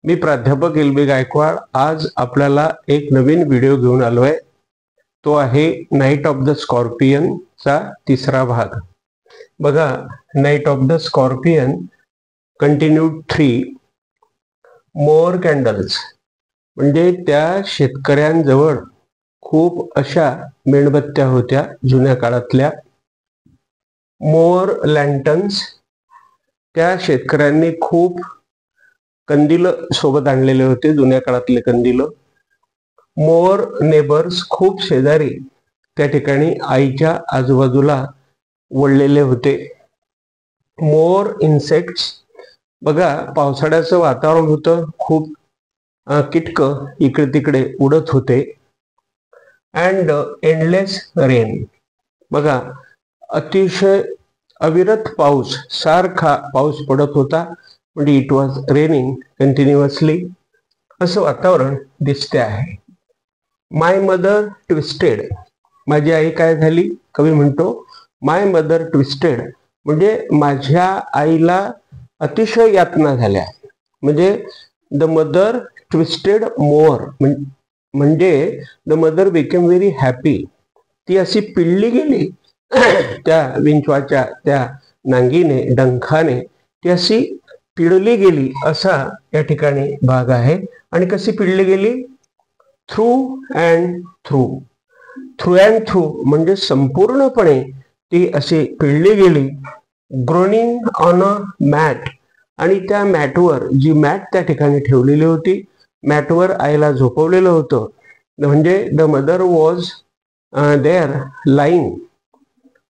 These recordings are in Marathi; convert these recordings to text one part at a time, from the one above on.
मी प्राध्यापक एल बी गायकवाड आज आपल्याला एक नवीन व्हिडिओ घेऊन आलोय। तो आहे नाइट ऑफ द स्कॉर्पियन चा तिसरा भाग। बघा, Knight of the scorpion continued 3 more candles म्हणजे त्या शेतकऱ्यांजवळ खूप अशा मेणबत्त्या होत्या जुन्या काळातल्या। मोर लँटन्स, त्या शेतकऱ्यांनी खूप कंदील सोबत आणलेले होते, जुन्या काळातले कंदील। मोर नेबर्स, खूप शेजारी त्या ठिकाणी आईच्या आजूबाजूला वळलेले होते। मोर इन्सेक्ट्स, बघा पावसाळ्याचं वातावरण होतं, खूप कीटक इकडे तिकडे उडत होते। अँड एंडलेस रेन, बघा अतिशय अविरत पाऊस, सारखा पाऊस पडत होता, म्हणजे इट वॉज रेनिंग कंटिन्युअसली, असं वातावरण दिसते आहे। माय मदर ट्विस्टेड, माझी आई काय झाली, कवी म्हणतो माय मदर ट्विस्टेड म्हणजे माझ्या आईला अतिशय यातना झाल्या। म्हणजे द मदर ट्विस्टेड मोर म्हणजे the mother became very happy, ती अशी पिळली गेली त्या विंचवाच्या त्या नांगीने, डंखाने ती अशी पिळली गेली, असा या ठिकाणी भाग आहे। आणि कशी पिळली गेली, through and through, through and through म्हणजे संपूर्णपणे ती अशी पिळली गेली। ग्रोनिंग ऑन अ मॅट, आणि त्या मॅटवर, जी मॅट त्या ठिकाणी ठेवलेली होती, मॅटवर आईला झोपवलेलं होतं, म्हणजे the mother was there lying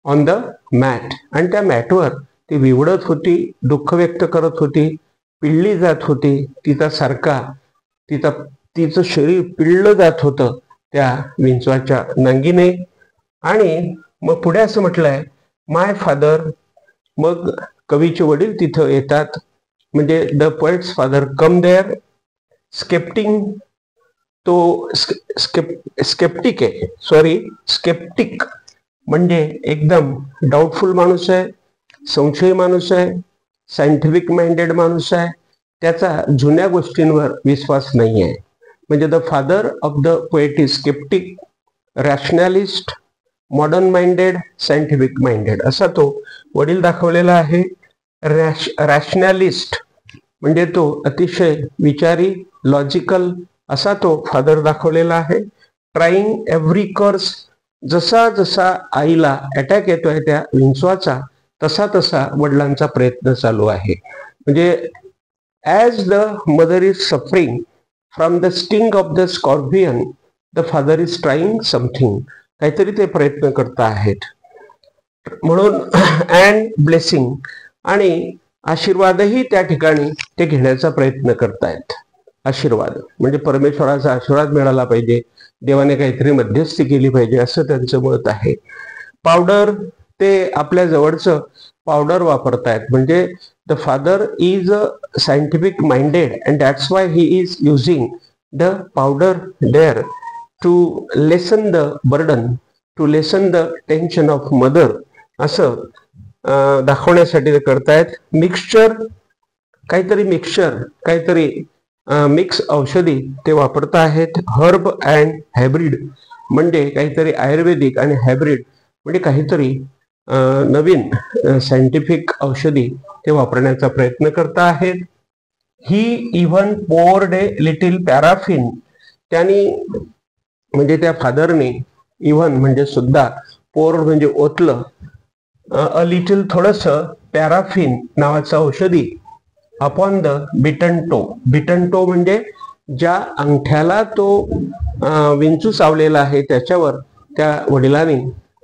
on the mat, आणि त्या मॅटवर ती विवडत होती, दुःख व्यक्त करत होती, पिळली जात होती, तिचं शरीर पिळलं जात होतं त्या विंचवाच्या नांगीने। आणि मग पुढे असं म्हटलंय माय फादर, मग कवीचे वडील तिथं येतात, म्हणजे the poet's father come there. स्केप्टिंग, तो स्केप्टिक आहे, स्केप्टिक म्हणजे एकदम डाऊटफुल माणूस आहे, संशयी माणूस आहे, सायंटिफिक माइंडेड माणूस आहे, त्याचा जुन्या गोष्टींवर विश्वास नाही आहे। म्हणजे the father of the poet is sceptic, rationalist, modern minded, scientific minded, असा तो वडील दाखवलेला आहे। रॅशनॅलिस्ट म्हणजे तो अतिशय विचारी, लॉजिकल, असा तो फादर दाखवलेला आहे। ट्राईंग एव्हरी कर्स, जसा जसा आईला अटॅक येतोय त्या विंचवाचा, तसा तसा वडिलांचा प्रयत्न चालू आहे। म्हणजे as the mother is suffering from the sting of the scorpion, the father is trying something, काहीतरी ते प्रयत्न करत आहेत म्हणून। अँड ब्लेसिंग, आणि आशीर्वादही त्या ठिकाणी ते घेण्याचा प्रयत्न करतायत। आशीर्वाद म्हणजे परमेश्वराचा आशीर्वाद मिळाला पाहिजे, देवाने काहीतरी मध्यस्थी केली पाहिजे, असं त्यांचं मत आहे। पावडर, ते आपल्या जवळचं पावडर वापरतायत, म्हणजे the father is a scientific minded and that's why he is using the powder there to lessen the burden, to lessen the tension of mother, असं दाखवण्यासाठी ते करतायत। मिक्सचर, काहीतरी मिक्स औषधी ते वापरत आहेत। हर्ब अँड हायब्रिड म्हणजे काहीतरी आयुर्वेदिक आणि हायब्रिड म्हणजे काहीतरी नवीन सायंटिफिक औषधी ते वापरण्याचा प्रयत्न करत आहेत। He even poured a little paraffin, त्यांनी म्हणजे त्या फादरने इव्हन म्हणजे सुद्धा, पोर्ड म्हणजे ओतलं, अ लिटिल थोडस, पॅराफिन नावाचं औषधी अपॉन द बिटन टो, बिटन टो म्हणजे ज्या अंगठ्याला तो विंचू चावलेला आहे त्याच्यावर त्या वडिलांनी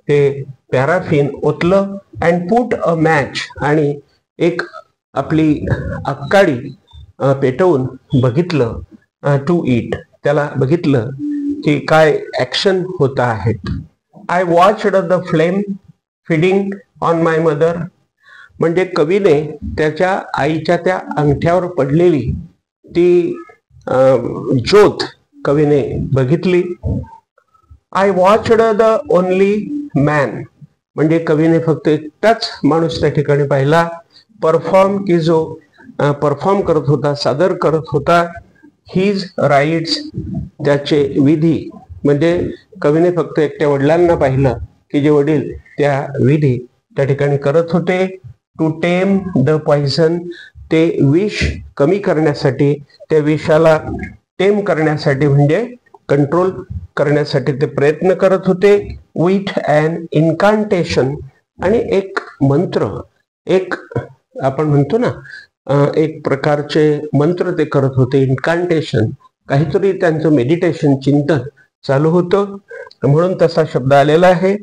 ते पॅराफिन ओतलं। अँड पुट अ मॅच, आणि एक आपली अक्काडी पेटवून बघितलं, टू इट, त्याला बघितलं की काय ऍक्शन होत आहेत। I watched the flame feeding on my mother, म्हणजे कवीने त्याच्या आईच्या त्या अंगठ्यावर पडलेली ती ज्योत कवीने बघितली। I watched the only man, म्हणजे कवीने फक्त एकटाच माणूस त्या ठिकाणी पाहिला। परफॉर्म की जो परफॉर्म करत होता, सादर करत होता. हिज राईट्स, त्याचे विधी. म्हणजे कवीने फक्त एकट्या वडिलांना पाहिलं की जे वडील त्या विधी त्या ठिकाणी करत होते. टू टेम द पॉइझन, ते विष कमी करण्यासाठी, त्या विषाला टेम करण्यासाठी म्हणजे कंट्रोल करण्यासाठी ते प्रयत्न करत होते. विथ अॅन इन्कांटेशन, आणि एक मंत्र, एक आपण म्हणतो ना एक प्रकारचे मंत्र ते करत होते. इन्कांटेशन, काहीतरी त्यांचं मेडिटेशन, चिंतन चालू होतं, म्हणून तसा शब्द आलेला आहे.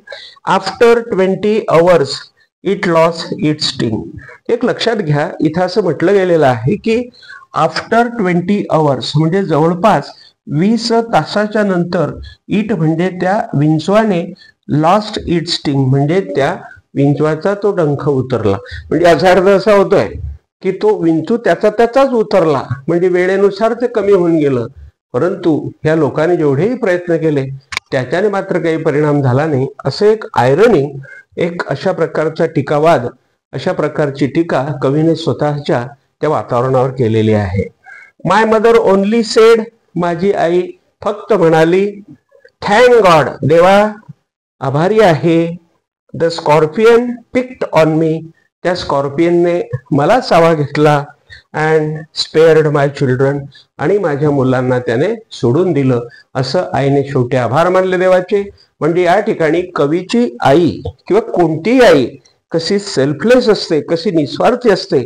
After 20 hours it loss it sting. एक लक्षात घ्या, इथं असं म्हटलं गेलेलं आहे की आफ्टर 20 hours म्हणजे जवळपास 20 तासाच्या नंतर इट म्हणजे त्या विंचवाने लॉस्ट इट स्टिंग म्हणजे त्या विंचवाचा तो डंख उतरला. म्हणजे याचा अर्थ असा होतोय की तो विंचू त्याचाच उतरला, म्हणजे वेळेनुसार ते कमी होऊन गेलं. परंतु ह्या लोकांनी जेवढेही प्रयत्न केले त्याच्याने मात्र काही परिणाम झाला नाही. असं एक आयरनी, एक अशा प्रकारचा टीकावाद, अशा प्रकारची टीका कवीने स्वतःच्या त्या वातावरणावर केलेली आहे. माय मदर ओनली सेड, माझी आई फक्त म्हणाली. थँक गॉड, देवा आभारी आहे. The scorpion picked on me, त्या स्कॉर्पियनने मला चावा घेतला. अँड स्पेअर्ड माय चिल्ड्रन, आणि माझ्या मुलांना त्याने सोडून दिलं. असं आईने शेवटी आभार मानले देवाचे. म्हणजे या ठिकाणी कवीची आई किंवा कोणतीही आई कशी सेल्फलेस असते, कशी निस्वार्थी असते,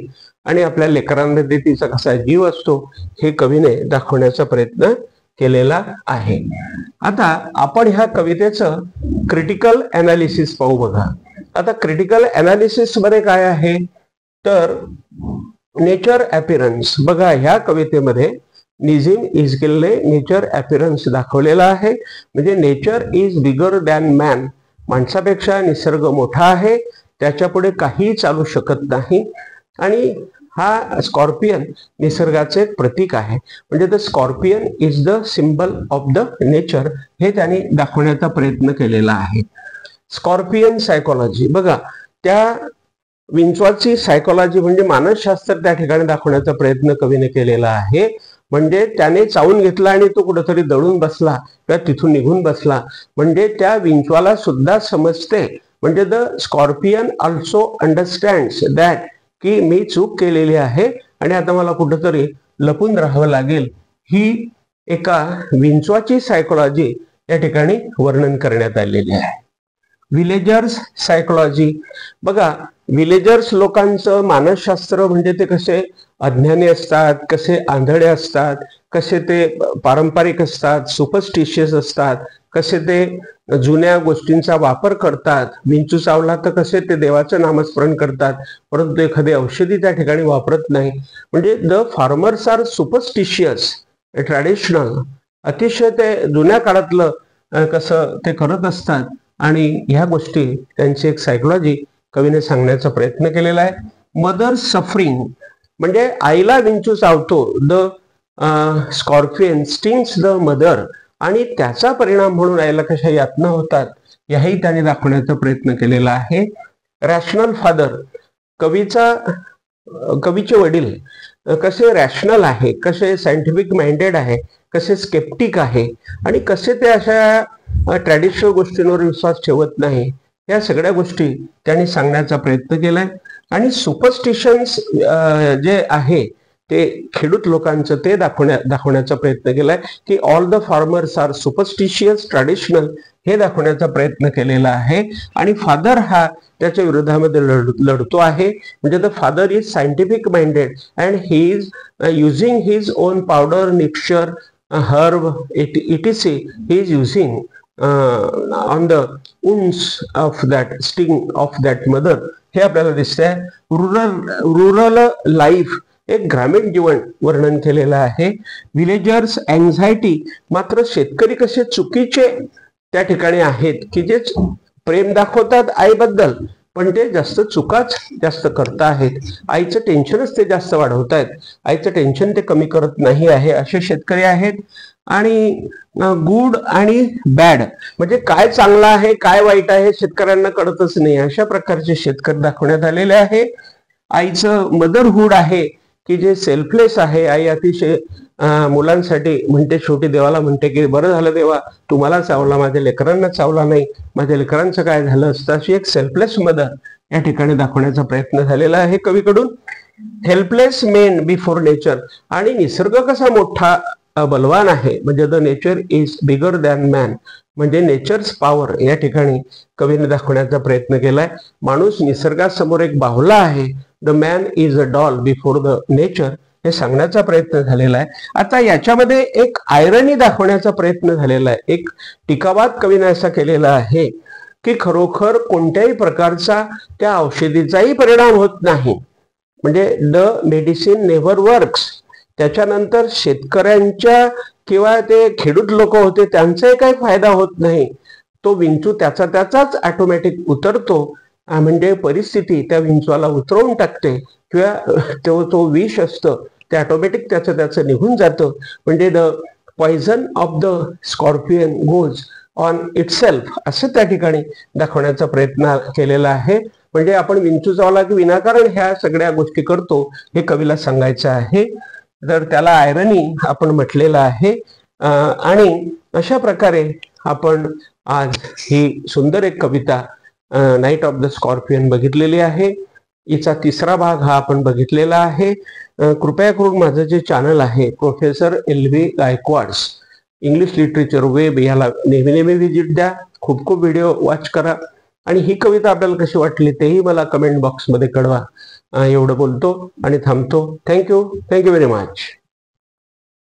आणि आपल्या लेकरांमध्ये तिचा कसा जीव असतो हे कवीने दाखवण्याचा प्रयत्न केलेला आहे. आता आपण ह्या कवितेचं क्रिटिकल अनालिसिस पाहू. बघा आता क्रिटिकल अनालिसिस मध्ये काय आहे तर नेचर अपीरन्स. बघा ह्या कवितेमध्ये निझिम इस्किलने नेचर अपीरन्स दाखवलेला आहे. म्हणजे nature is bigger than man, माणसापेक्षा निसर्ग मोठा आहे, त्याच्या पुढे काही चालू शकत नाही. आणि हा स्कॉर्पियन निसर्गाचे एक प्रतीक आहे. म्हणजे the scorpion is the symbol of the nature, हे त्यांनी दाखवण्याचा प्रयत्न केलेला आहे. स्कॉर्पियन सायकोलॉजी, बघा त्या विंचवाची सायकोलॉजी म्हणजे मानसशास्त्र त्या ठिकाणी दाखवण्याचा प्रयत्न कवीने केलेला आहे. म्हणजे त्याने चावून घेतला आणि तो कुठेतरी दळून बसला किंवा तिथून निघून बसला, म्हणजे त्या विंचवाला सुद्धा समजते. म्हणजे the scorpion also understands that की मी चूक केलेली आहे आणि आता मला कुठेतरी लपून राहावं लागेल. ही एका विंचवाची सायकोलॉजी या ठिकाणी वर्णन करण्यात आलेली आहे. विलेजर्स सायकोलॉजी, बघा विलेजर्स लोकांचं मानसशास्त्र म्हणजे ते कसे अज्ञानी असतात, कसे आंधळे असतात, कसे ते पारंपरिक असतात, सुपरस्टिशियस असतात, कसे ते जुन्या गोष्टींचा वापर करतात. विंचू चावला तर कसे ते देवाचं नामस्मरण करतात, परंतु एखादी औषधी त्या ठिकाणी वापरत नाही. म्हणजे the farmers are superstitious, traditional, अतिशय ते जुन्या काळातलं कसं ते करत असतात. आणि ह्या गोष्टी त्यांची एक सायकोलॉजी कवीने सांगण्याचा प्रयत्न केलेला आहे. मदर सफरिंग, म्हणजे आईला विंचू चावतो, the scorpion stings the mother, आणि त्याचा परिणाम म्हणून आईला कशा यातना होतात याही त्याने दाखवण्याचा प्रयत्न केलेला आहे. रॅशनल फादर, कवीचे वडील कसे रॅशनल आहे, कसे सायंटिफिक माइंडेड आहे, कसे स्केप्टिक आहे, आणि कसे ते अशा ट्रॅडिशनल गोष्टींवर विश्वास ठेवत नाही, या सगळ्या गोष्टी त्यांनी सांगण्याचा प्रयत्न केलाय. आणि सुपरस्टिशन्स जे आहे ते खेडूत लोकांचं ते दाखवण्याचा प्रयत्न केलाय की all the farmers are superstitious traditional, हे दाखवण्याचा प्रयत्न केलेला आहे. आणि फादर हा त्याच्या विरोधामध्ये लढतो आहे. म्हणजे the father is scientific minded and he is using his on powder, mixture, herb, etc. he is using on the wounds of that sting of that mother. हे आपल्याला दिसतंय. रुरल लाईफ, एक ग्रामीण जीवन वर्णन केलेलं आहे. विलेजर्स अँझायटी, मात्र शेतकरी कसे चुकीचे त्या ठिकाणी आहेत की जे प्रेम दाखवतात आईबद्दल पण ते जास्त चुकाच जास्त करत आहेत. आईचं टेन्शनच ते जास्त वाढवत आहेत, आईचं टेन्शन ते कमी करत नाही आहे, असे शेतकरी आहेत. आणि गुड आणि बॅड, म्हणजे काय चांगलं आहे काय वाईट आहे शेतकऱ्यांना कळतच नाही, अशा प्रकारचे शेतकरी दाखवण्यात आलेले आहे. आईचं मदरहूड आहे की जे सेल्फलेस आहे. आई अतिशय मुलांसाठी म्हणते, शेवटी देवाला म्हणते की बरं झालं देवा, तुम्हाला चावला, माझ्या लेकरांना चावला नाही, माझ्या लेकरांचं काय झालं असतं, अशी एक सेल्फलेस मदर या ठिकाणी दाखवण्याचा प्रयत्न झालेला आहे कवीकडून. हेल्पलेस मेन बिफोर नेचर, आणि निसर्ग कसा मोठा बलवान आहे, म्हणजे the nature is bigger than man, म्हणजे नेचर्स पॉवर या ठिकाणी कवीने दाखवण्याचा प्रयत्न केलाय. माणूस निसर्गासमोर एक बाहुला आहे. The man is a doll before the nature, हे सांगण्याचा प्रयत्न झालेला आहे. आता याच्यामध्ये एक आयरनी दाखवण्याचा प्रयत्न झालेला आहे. एक टीकावाद कवीने असा केलेला आहे की खरोखर कोणत्याही प्रकारचा त्या औषधीचाही परिणाम होत नाही, म्हणजे द मेडिसिन नेव्हर वर्क्स. त्याच्यानंतर शेतकऱ्यांच्या किंवा ते खेडूत लोक होते त्यांचाही काही फायदा होत नाही. तो विंचू त्याचाच ऑटोमॅटिक उतरतो, म्हणजे परिस्थिती त्या विंचवाला उतरवून टाकते, किंवा तो विष असतं ते ऑटोमॅटिक त्याचं निघून जातं. म्हणजे the poison of the scorpion goes on itself, असं त्या ठिकाणी दाखवण्याचा प्रयत्न केलेला आहे. म्हणजे आपण विंचू चावला की विनाकारण ह्या सगळ्या गोष्टी करतो, हे कवीला सांगायचं आहे. तर त्याला आयरनी आपण म्हटलेलं आहे. आणि अशा प्रकारे आपण आज ही सुंदर एक कविता नाईट ऑफ द स्कॉर्पियन बघितलेली आहे. हिचा तिसरा भाग हा आपण बघितलेला आहे. कृपया करून माझं जे चॅनल आहे professor LV Gaikwad's English literature web, याला नेहमी व्हिजिट द्या. खूप व्हिडिओ वॉच करा, आणि ही कविता आपल्याला कशी वाटली तेही मला कमेंट बॉक्समध्ये कळवा. एवढं बोलतो आणि थांबतो. Thank you very much.